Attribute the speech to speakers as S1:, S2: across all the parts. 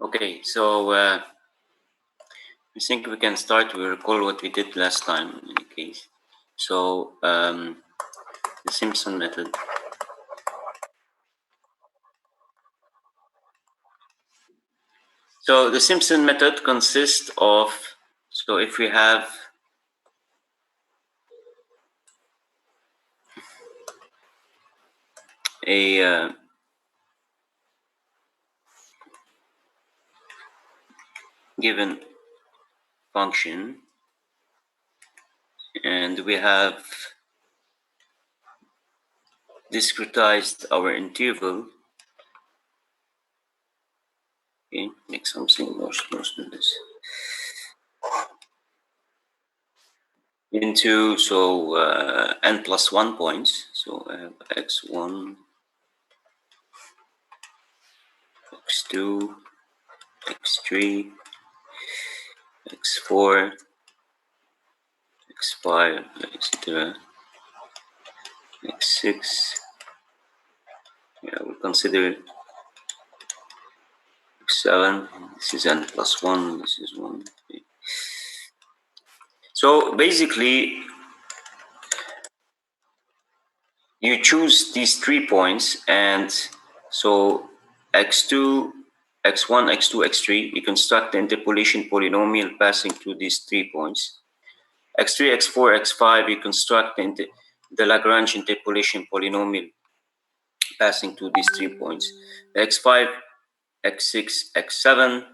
S1: Okay, so I think we can start. We recall what we did last time in any case. So the Simpson method. So the Simpson method consists of, so if we have a given function and we have discretized our interval, okay, make something more close to this, into n plus 1 points. So I have x1, x2, x3, x4, x5, etc. x6. Yeah, we'll consider x7. This is n plus 1. This is 1. Okay. So basically, you choose these 3 points, and so x2, x1, x2, x3, you construct the interpolation polynomial passing through these 3 points. x3, x4, x5, you construct the Lagrange interpolation polynomial passing through these 3 points. The x5, x6, x7,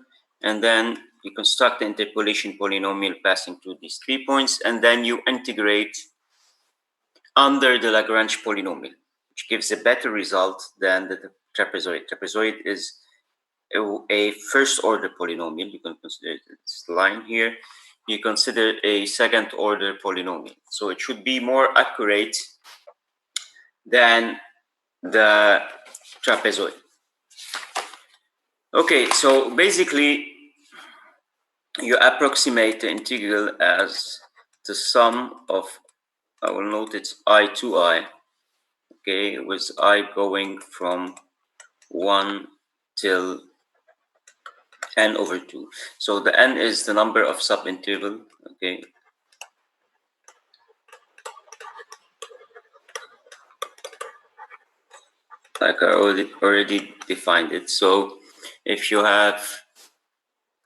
S1: and then you construct the interpolation polynomial passing through these 3 points, and then you integrate under the Lagrange polynomial, which gives a better result than the trapezoid. Trapezoid is a first order polynomial. You can consider this line here. You consider a second order polynomial. So it should be more accurate than the trapezoid. Okay, so basically you approximate the integral as the sum of, I will note it's I to I, okay, with I going from 1 till n over 2. So the n is the number of subinterval, okay. Like I already defined it. So if you have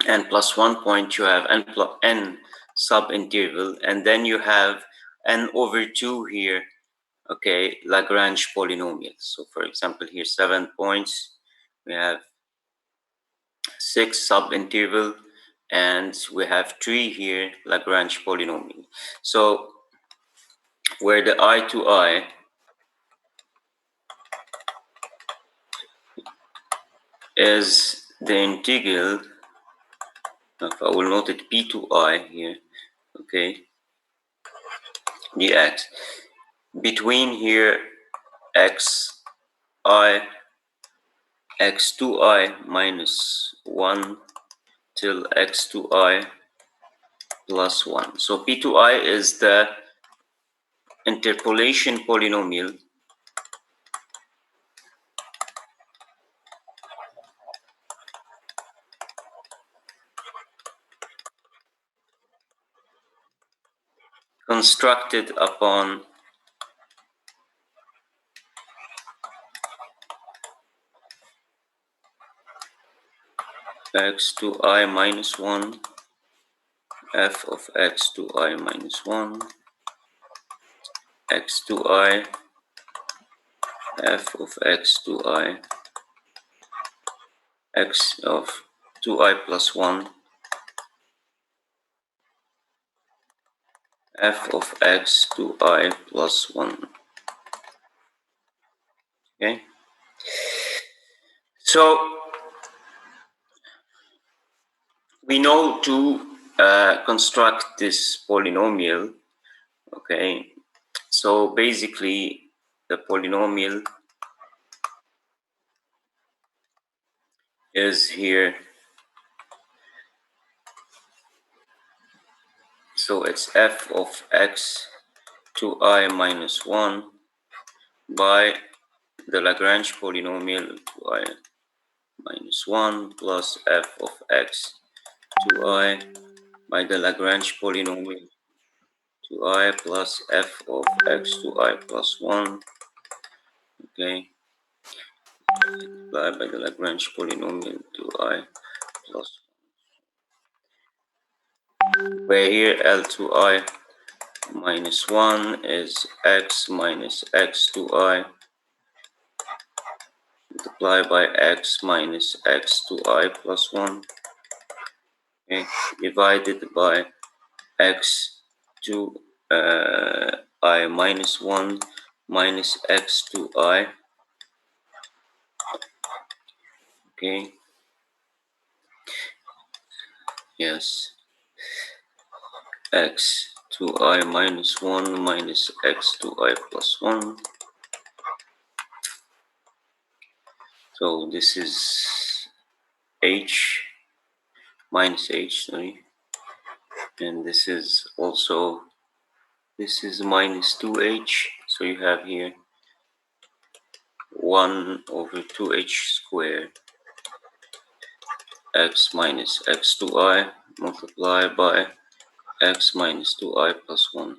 S1: n plus 1 point, you have n plus n subinterval, and then you have n over 2 here, okay, Lagrange polynomials. So for example, here 7 points, we have 6 subinterval, and we have 3 here Lagrange polynomial. So where the I to I is the integral of, I will note it p to I here, okay, dx, between here x I, x to I minus 1 till x to I plus 1. So p to I is the interpolation polynomial constructed upon x to I minus 1, f of x to I minus 1, x to I, f of x to I, x of 2I plus 1, f of x to I plus 1. Okay, so we know to construct this polynomial. Okay, so basically the polynomial is here. So it's f of x to I minus 1 by the Lagrange polynomial to I minus 1 plus f of x 2i by the Lagrange polynomial 2i plus f of x 2i plus 1, okay, multiplied by the Lagrange polynomial 2i plus 1, where here L2i minus 1 is x minus x 2i multiplied by x minus x 2i plus 1, okay, divided by x 2i minus 1 minus x 2i, okay, yes, x 2i minus 1 minus x 2i plus 1. So this is h minus h, sorry, and this is also, this is minus 2h, so you have here 1 over 2h squared x minus x 2i multiplied by x minus 2i plus 1.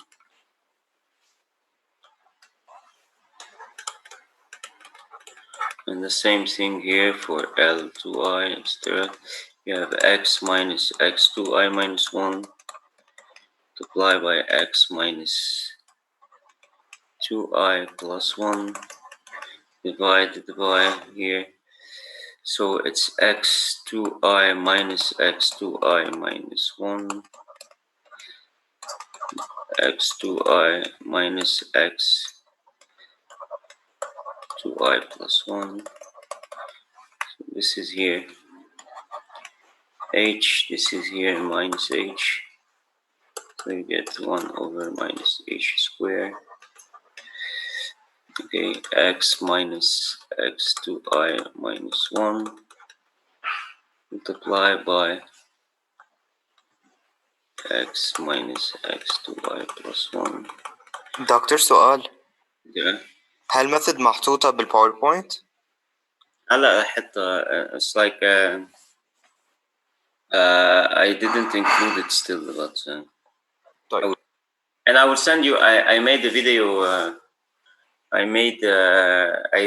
S1: And the same thing here for L2i, etc. You have x minus x 2i minus 1 multiplied by x minus 2i plus 1 divided by here. So it's x 2i minus x 2i minus 1, x 2i minus x 2i plus 1. So this is here h, this is here minus h. So you get 1 over minus h squared. Okay, x minus x 2i minus 1 multiplied by x minus x 2i plus 1.
S2: دكتور سؤال،
S1: Yeah.
S2: هل الميثود محطوطة بالباوربوينت؟
S1: هلا حتى it's like I didn't include it still, but
S2: طيب.
S1: and I will send you. I made the video. I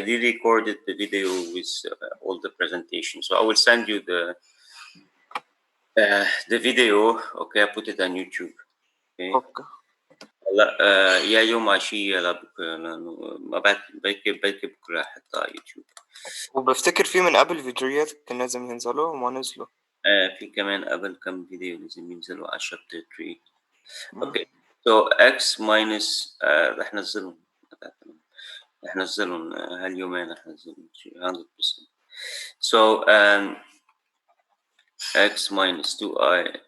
S1: re-recorded the video with all the presentation, so I will send you the video. Okay, I put it on YouTube. Okay.
S2: اوكي.
S1: لا يا يوم عشية لا بكرة، لأنه ما بلكي بكرة حتى على يوتيوب.
S2: وبفتكر في من قبل فيديوهات كان لازم ينزلوا وما نزلوا.
S1: في كمان قبل كم فيديو لازم ينزلوا على chapter 3. اوكي so x minus رح نزلهم هاليومين رح ننزلهم 100%. So x minus 2i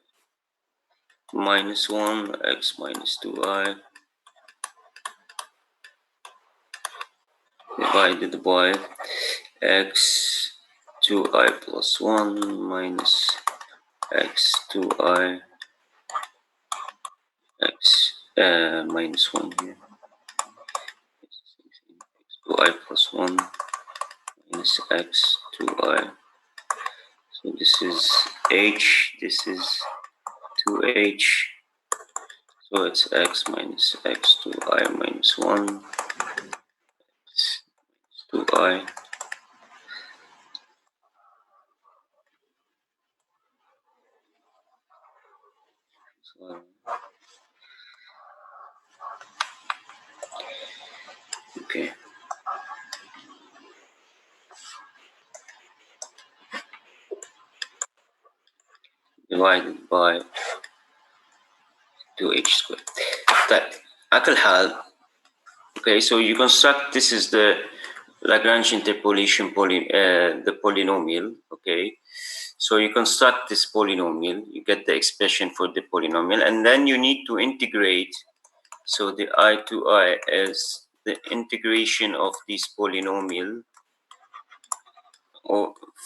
S1: minus 1 x minus 2i divided by x 2i plus 1 minus x 2i x minus 1 here, x 2i plus 1 minus x 2i. So this is h, this is 2h, so it's x minus x 2i minus 1 2i. So, okay. Divided by 2h squared. طيب على كل حال okay, so you construct, this is the Lagrange interpolation the polynomial, okay. So you construct this polynomial, you get the expression for the polynomial, and then you need to integrate. So the I to I is the integration of this polynomial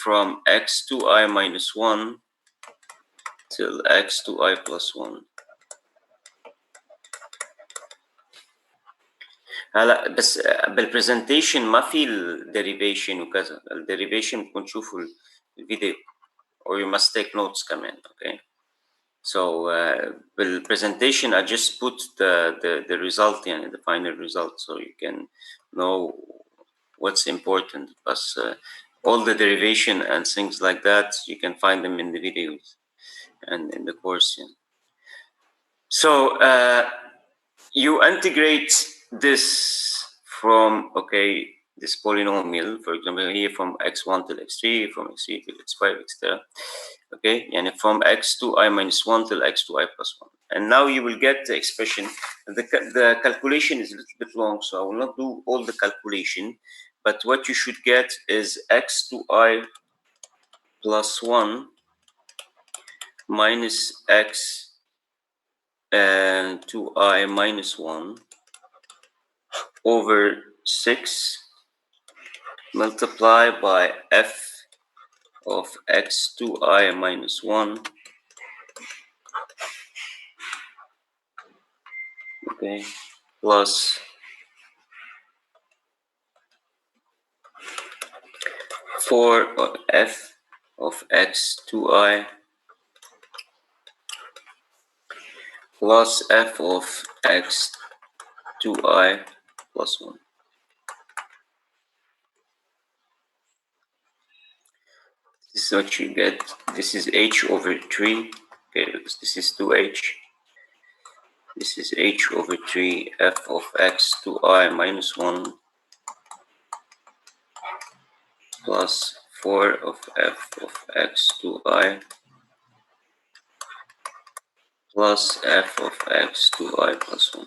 S1: from x to I minus 1 till x to I plus 1. هلا بس بالبرزنتيشن ما في الديريفيشن وكذا، الديريفيشن بكون تشوفوا الفيديو or you must take notes كمان. okay. So بالpresentation I just put the result يعني the final result so you can know what's important, but all the derivation and things like that you can find them in the videos and in the course. Yeah. So you integrate this from this polynomial, for example here from x1 till x3, from x3 till x5, etc. Okay, and from x to I minus 1 till x to I plus 1. And now you will get the expression. The calculation is a little bit long, so I will not do all the calculation, but what you should get is x to I plus 1 minus x to I minus 1 over 6 multiplied by f of x to I minus 1, okay, plus 4 of f of x to I plus f of x to I plus 1. This is what you get. This is h over 3. Okay, this is 2h. This is h over 3 f of x to I minus 1 plus 4 of f of x to I plus f of x to I plus 1.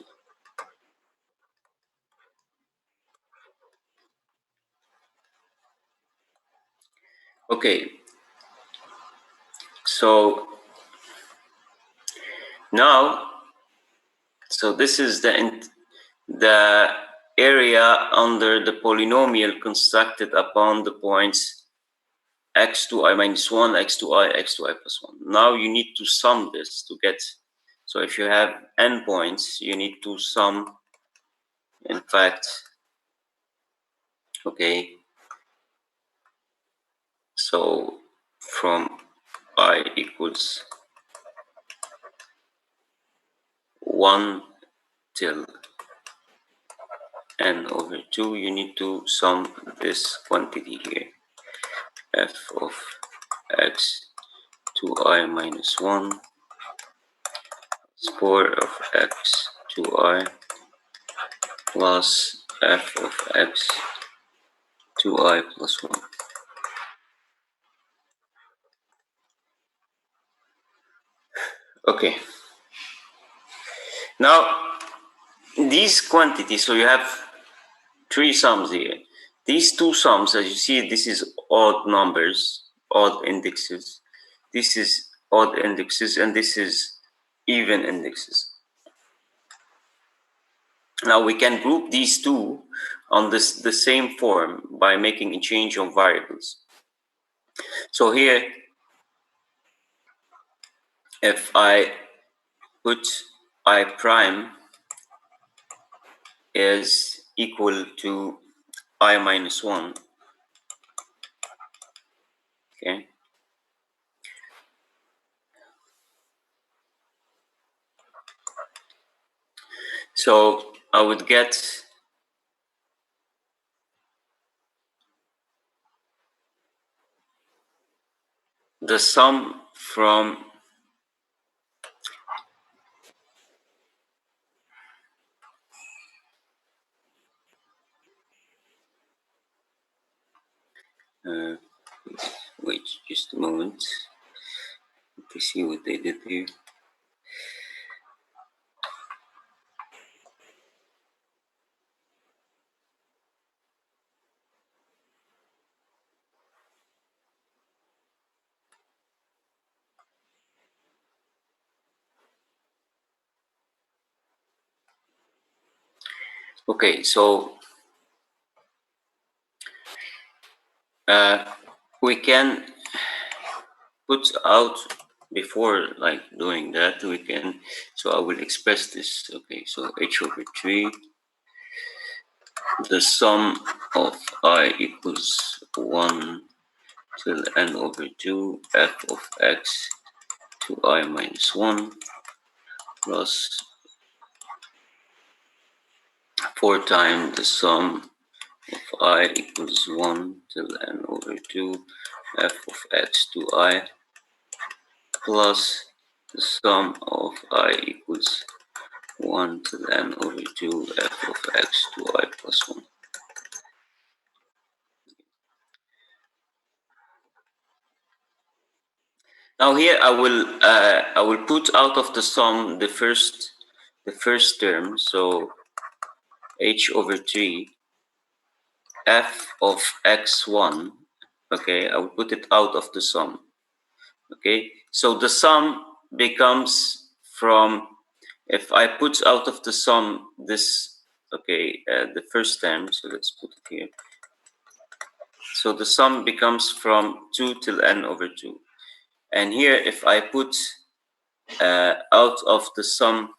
S1: Okay, so now, so this is the area under the polynomial constructed upon the points x to I minus 1, x to I plus 1. Now you need to sum this to get, so if you have n points, you need to sum, in fact, okay, so from I equals 1 till n over 2, you need to sum this quantity here, f of x to I minus 1 4 of x to I plus f of x to I plus 1. Okay. Now, these quantities, so you have 3 sums here. These 2 sums, as you see, this is odd numbers, odd indexes. This is odd indexes, and this is even indexes. Now, we can group these 2 on the same form by making a change of variables. So here, if I put I prime is equal to I minus 1, okay? So I would get the sum from wait just a moment to see what they did here. Okay, so we can put out before like doing that, we can, so I will express this. Okay, so h over 3 the sum of I equals 1 till n over 2 f of x to I minus 1 plus 4 times the sum of I equals 1 till n over 2 f of x to I plus the sum of I equals 1 till n over 2 f of x to I plus 1. Now here I will put out of the sum the first term, so h over 3 f of x1. Okay, I will put it out of the sum. Okay, so the sum becomes from, if I put out of the sum this, okay, the first term, so let's put it here. So the sum becomes from 2 till n over 2. And here, if I put out of the sum,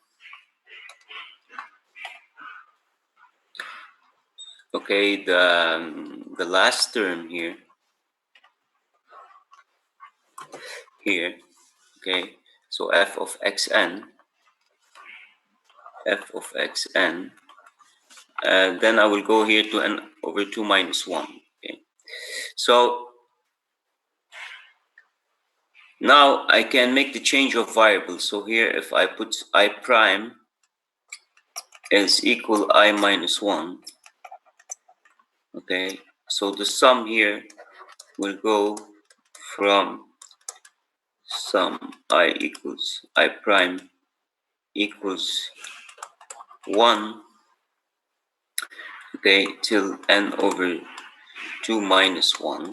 S1: okay, the last term here, okay, so f of xn, then I will go here to n over 2 minus 1. Okay, so now I can make the change of variables. So here, if I put I prime is equal I minus 1, okay, so the sum here will go from sum I equals I prime equals 1, okay, till n over 2 minus 1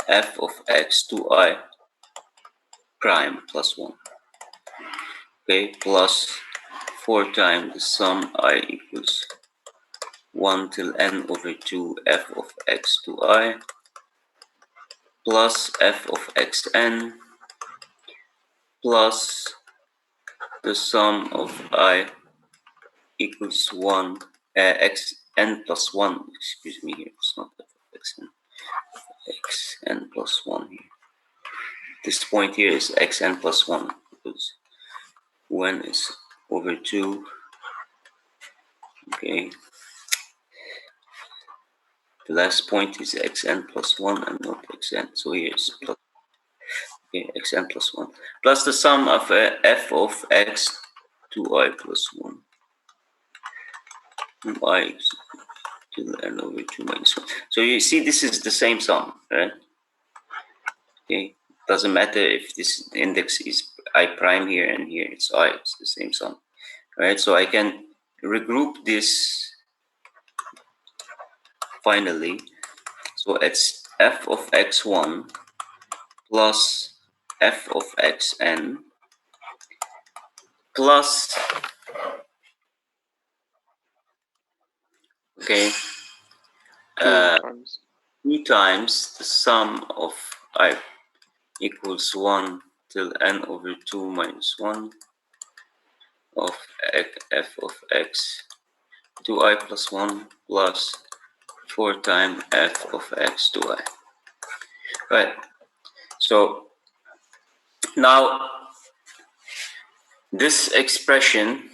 S1: f of x to I prime plus 1, okay, plus 4 times the sum I equals 1 till n over 2 f of x to I plus f of xn plus the sum of I equals 1 xn plus 1, excuse me, here it's not f of xn plus 1 here. This point here is xn plus 1 because 1 is over 2, okay. The last point is xn plus 1 and not xn, so here it's plus, okay, xn plus 1 plus the sum of f of x to I plus 1 I till n over 2 minus 1. So you see this is the same sum, right? Okay, doesn't matter if this index is I prime here and here it's I, it's the same sum, right? So I can regroup this finally. So it's f of x1 plus f of xn plus, okay, 2 times the sum of I equals 1 till n over 2 minus 1 of f of x to I plus 1 plus 4 times f of x to I. Right, so now this expression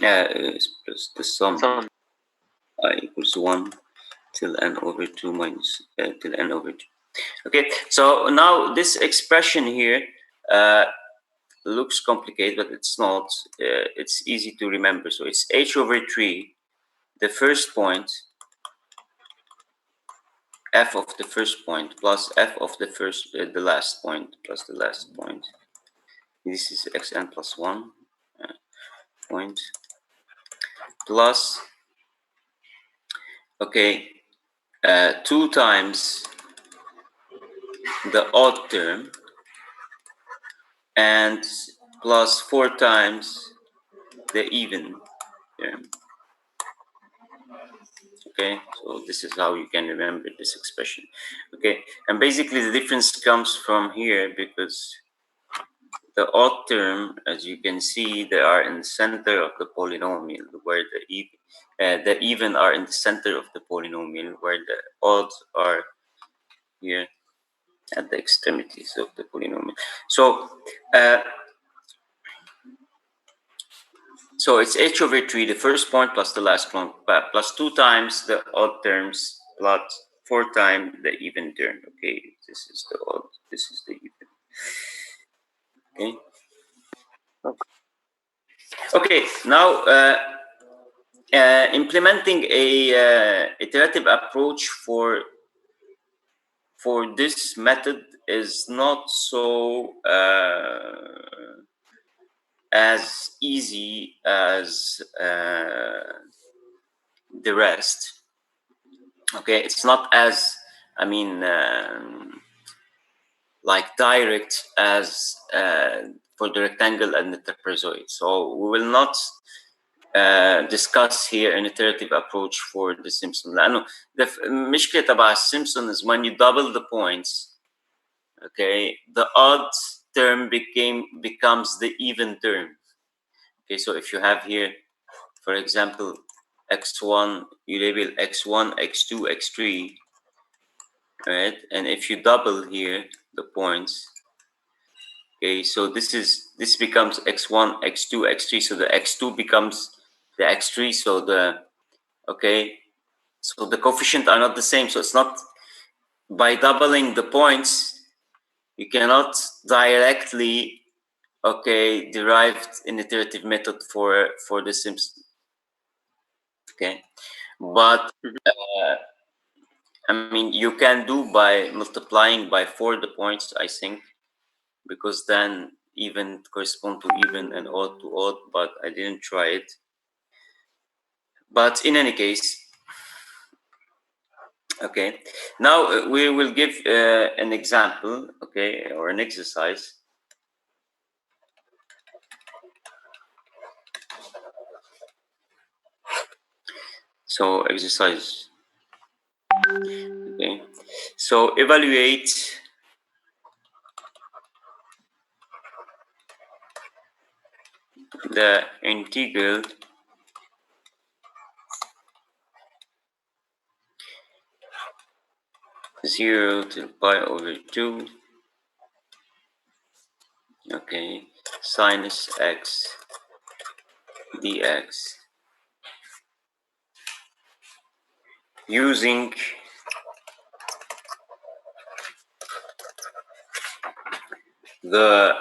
S1: is plus the sum I equals 1 till n over 2 minus till n over 2. Okay, so now this expression here looks complicated, but it's not. It's easy to remember. So it's h over 3, the first point, f of the first point plus f of the first, the last point plus the last point. This is xn plus 1 point plus, okay, 2 times the odd term and plus 4 times the even term. Okay, so this is how you can remember this expression. Okay, and basically the difference comes from here because the odd term, as you can see, they are in the center of the polynomial, where the even are in the center of the polynomial, where the odds are here at the extremities of the polynomial. So so it's h over 3, the first point plus the last point, plus 2 times the odd terms plus 4 times the even term. Okay, this is the odd, this is the even. Okay. Okay, now implementing a iterative approach for this method is not so as easy as the rest. Okay, it's not as, I mean, like direct as for the rectangle and the trapezoid. So we will not discuss here an iterative approach for the Simpson. لأنه المشكلة تبع Simpson is when you double the points, okay, the odd term becomes the even term. Okay, so if you have here, for example, x1, you label x1, x2, x3, right? And if you double here the points, okay, so this becomes x1, x2, x3. So the x2 becomes the x3. So the, okay, so the coefficient are not the same. So it's not, by doubling the points, you cannot directly, okay, derive an iterative method for the Simpson. Okay, but I mean, you can do by multiplying by 4 the points, I think, because then even correspond to even and odd to odd, but I didn't try it. But in any case, okay, now we will give an example, okay, or an exercise. So exercise, okay, so evaluate the integral zero to pi over 2, okay, sinus x dx using the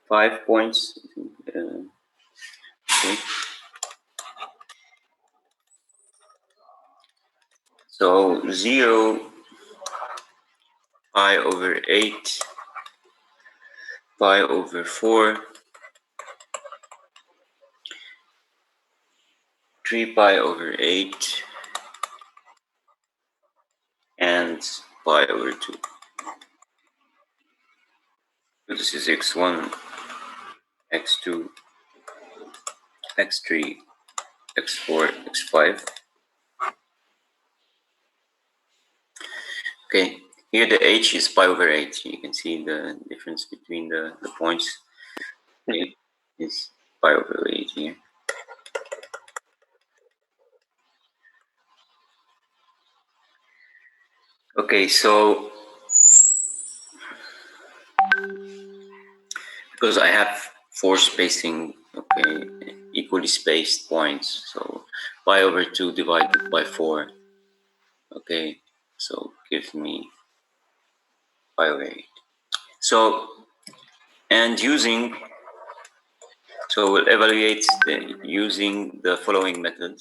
S1: 5 points. Okay. So 0, pi over 8, pi over 4, 3 pi over 8, and pi over 2. So this is x1, x2, x3, x4, x5. Okay, here the h is pi over 8. You can see the difference between the points. Okay, it's pi over 8 here. Okay, so because I have 4 spacing, okay, equally spaced points, so pi over 2 divided by 4, okay, so gives me pi over 8. So, and using, so we'll evaluate using the following method.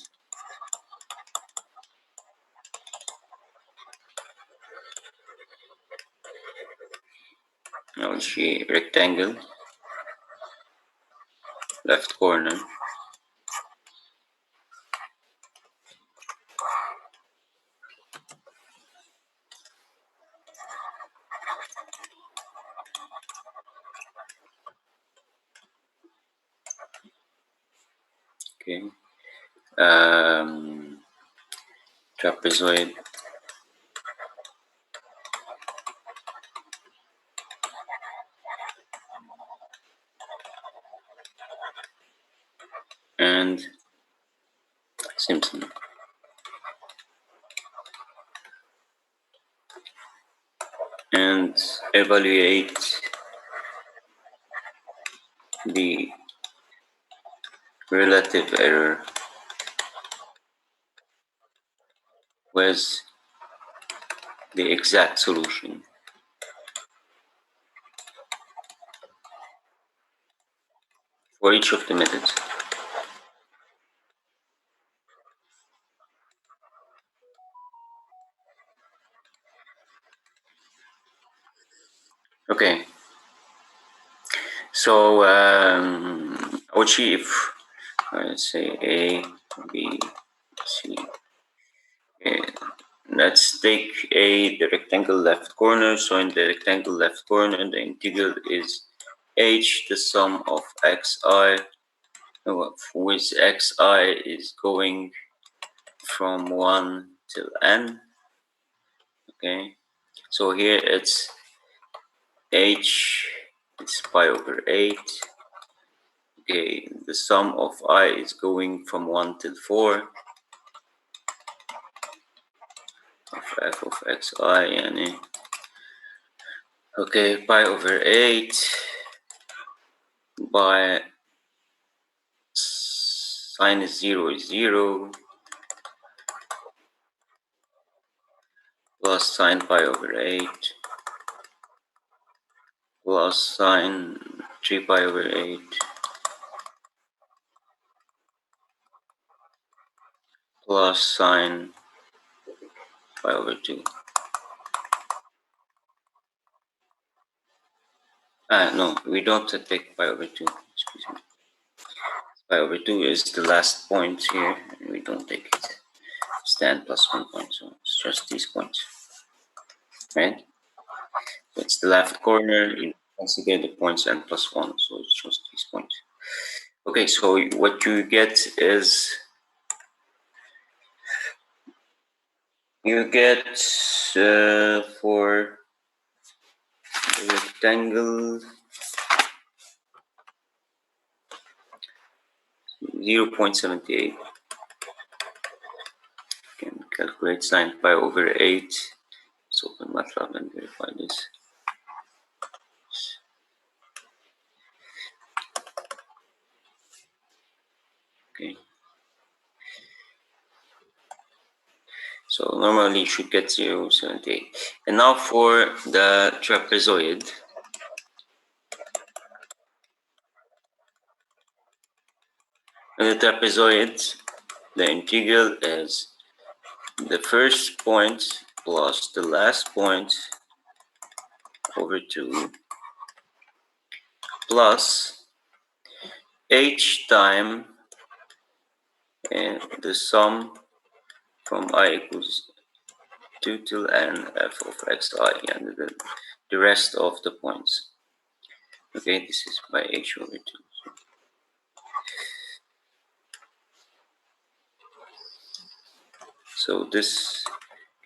S1: Now see rectangle, left corner. Okay. trapezoid, and Simpson. And evaluate the relative error with the exact solution for each of the methods. Okay, so Ochi, if let's say A, B, C, A. Let's take the rectangle left corner. So in the rectangle left corner, the integral is h, the sum of xi, with xi is going from 1 till n. Okay, so here it's h is pi over 8. Okay, the sum of I is going from 1 till 4 of f of xi, yani. Okay, pi over 8 by sine 0 is 0 plus sine pi over 8 plus sine 3 pi over 8 plus sine pi over 2. No, we don't take pi over 2. Excuse me. Pi over 2 is the last point here, and we don't take it. It's 10 plus 1 point, so it's just these points. Right? So it's the left corner. You consider the points n plus 1, so it's just these points. Okay, so what you get is you get for the rectangle 0.78. Can calculate sine pi over 8. Let's open MATLAB and verify this. Okay. So normally you should get 0.78. And now for the trapezoid. In the trapezoid, the integral is the first point plus the last point over 2 plus h time and the sum from I equals 2 till n f of xi and the rest of the points. Okay, this is by h over 2. So this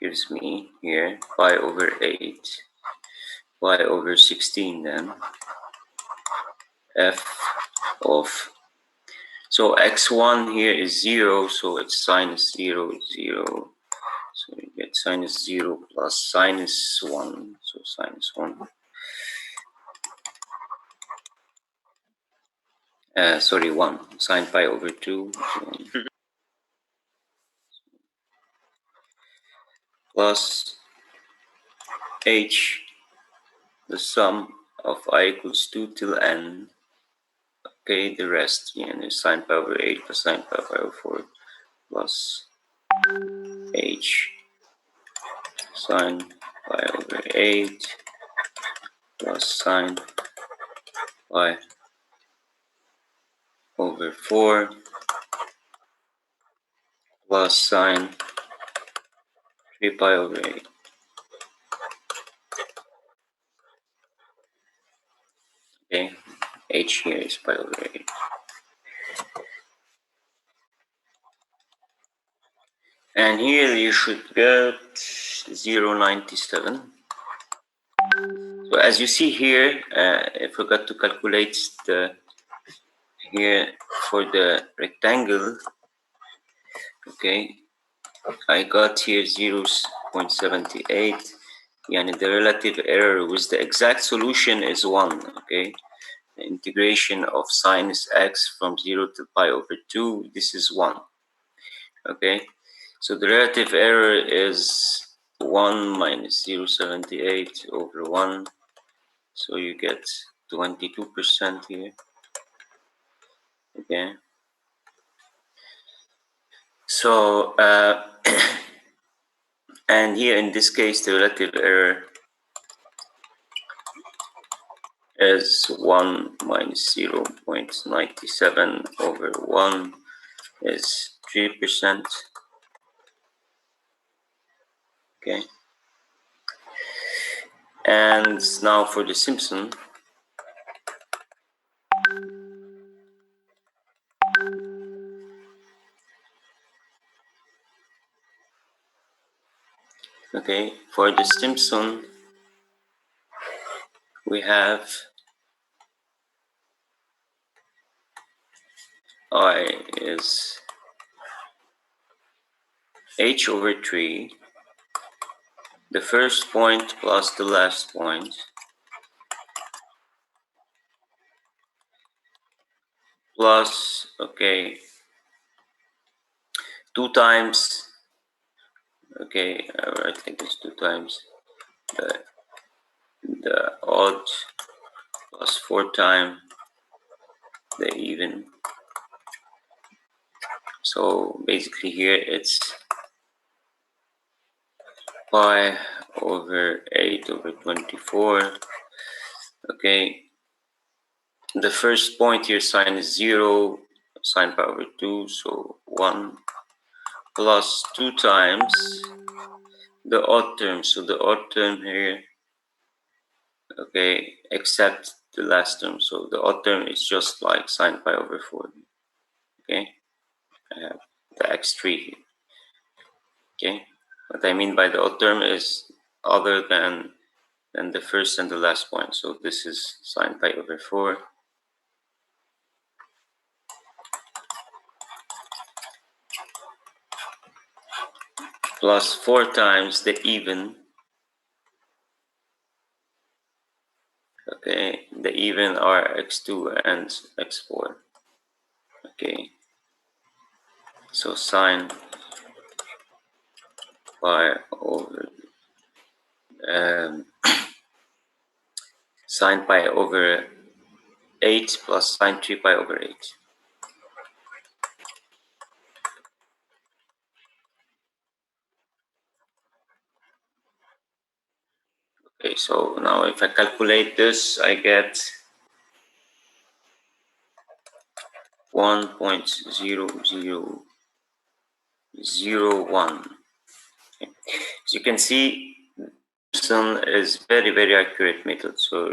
S1: gives me here pi over 8, pi over 16 then, f of, so x1 here is 0, so it's sinus 0 is 0. So you get sinus 0 plus sinus 1, so sinus 1. Sorry, 1. Sine pi over 2 plus h, the sum of I equals 2 till n. Okay, the rest, yeah, is sine pi over 8 plus sine pi over 4 plus h sine pi over 8 plus sine pi over 4 plus sine 3 pi over 8. Okay, h here is pi over 8. And here you should get 0.97. So as you see here, I forgot to calculate the here for the rectangle. Okay, I got here 0.78. And the relative error with the exact solution is 1. Okay, the integration of sinus x from 0 to pi over 2, this is 1. Okay, so the relative error is 1 minus 0.78 over 1. So you get 22% here. Okay, so and here in this case the relative error is 1 minus 0.97 over 1 is 3%. Okay, and now for the Simpson. Okay, for the Simpson we have I is h over 3, the first point plus the last point, plus, okay, 2 times, okay, I write like this, 2 times the odd plus 4 times the even. So basically here it's pi over 8 over 24. Okay, the first point here sign is 0, sine pi over 2, so 1 plus 2 times the odd term. So the odd term here, okay, except the last term. So the odd term is just like sine pi over 4. Okay, I have the x3 here. Okay, what I mean by the odd term is other than the first and the last point. So this is sine pi over 4 plus 4 times the even. Okay, the even are x2 and x4. Okay, so sine pi over sine pi over 8 plus sine 3 pi over 8. Okay, so now if I calculate this, I get 1.0001. Okay. As you can see, Simpson is very accurate method. So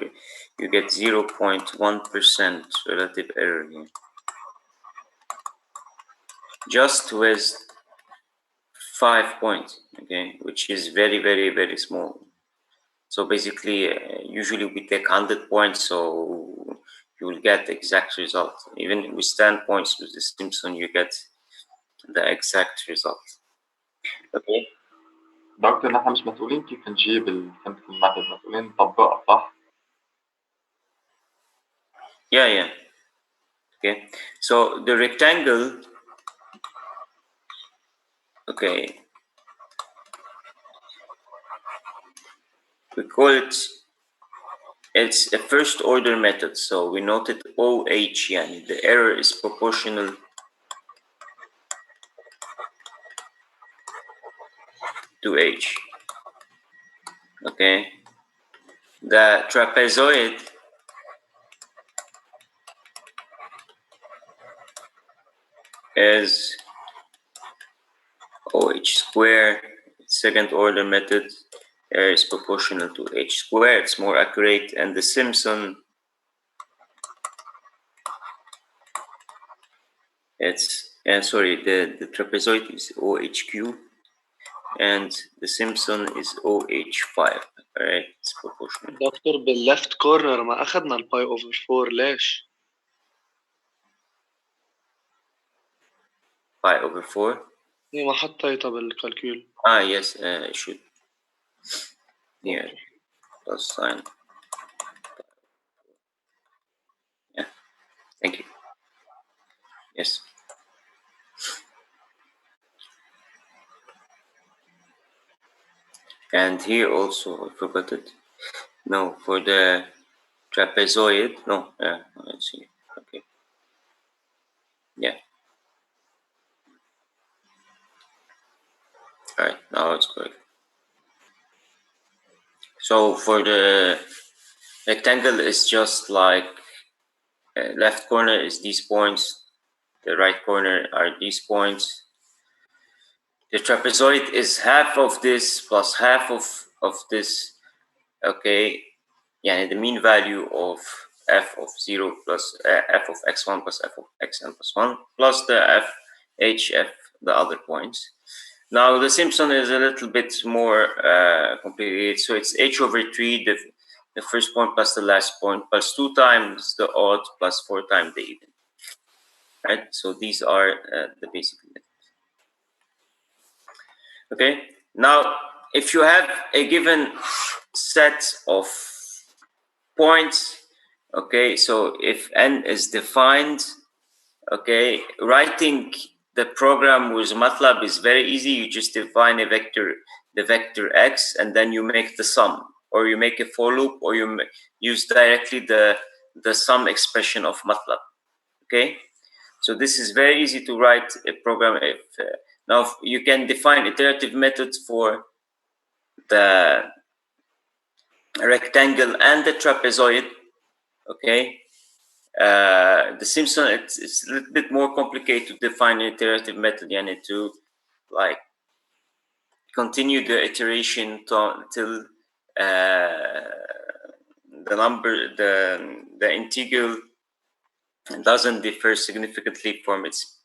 S1: you get 0.1% relative error here, just with 5 points. Okay, which is very small. So basically, usually we take 100 points, so you will get the exact result. Even with 10 points with the Simpson, you get the exact result. Okay.
S3: دكتور إن إحنا مش مسؤولين كيف نجيب السيمبسون ميثود، مسؤولين نطبقها صح؟
S1: Yeah. Okay. So the rectangle, okay, we call it's a first order method. So we noted OH, yani the error is proportional to H. Okay. The trapezoid is OH square, second order method, error is proportional to H squared. It's more accurate. And the Simpson, it's sorry, the trapezoid is OH cube. and the Simpson is OH5. All right, it's proportional.
S4: دكتور بالليفت كورنر ما اخذنا الباي اوفر 4 ليش؟
S1: Pi over 4.
S4: هي ما حطيتها بالكالكول.
S1: Yes, it should. Here, plus sign. Yeah, thank you. Yes. And here also, I forgot it. No, for the trapezoid. No, let's see. Okay. Yeah. All right, now it's correct. So for the rectangle, it's just like left corner is these points, the right corner are these points. The trapezoid is half of this plus half of this. Okay, yeah, the mean value of f of 0 plus f of x1 plus f of xn plus 1 plus the f hf, the other points. Now the Simpson is a little bit more complicated, so it's h over 3, the first point plus the last point plus 2 times the odd plus 4 times the even. Right, so these are the basic methods. Okay, now if you have a given set of points, okay, so if n is defined, okay, writing the program with MATLAB is very easy. You just define a vector, the vector x, and then you make the sum, or you make a for loop, or you use directly the sum expression of MATLAB. Okay, so this is very easy to write a program. If now you can define iterative methods for the rectangle and the trapezoid. Okay, the Simpson, it's a little bit more complicated to define an iterative method, and to like continue the iteration till the number, the integral doesn't differ significantly from its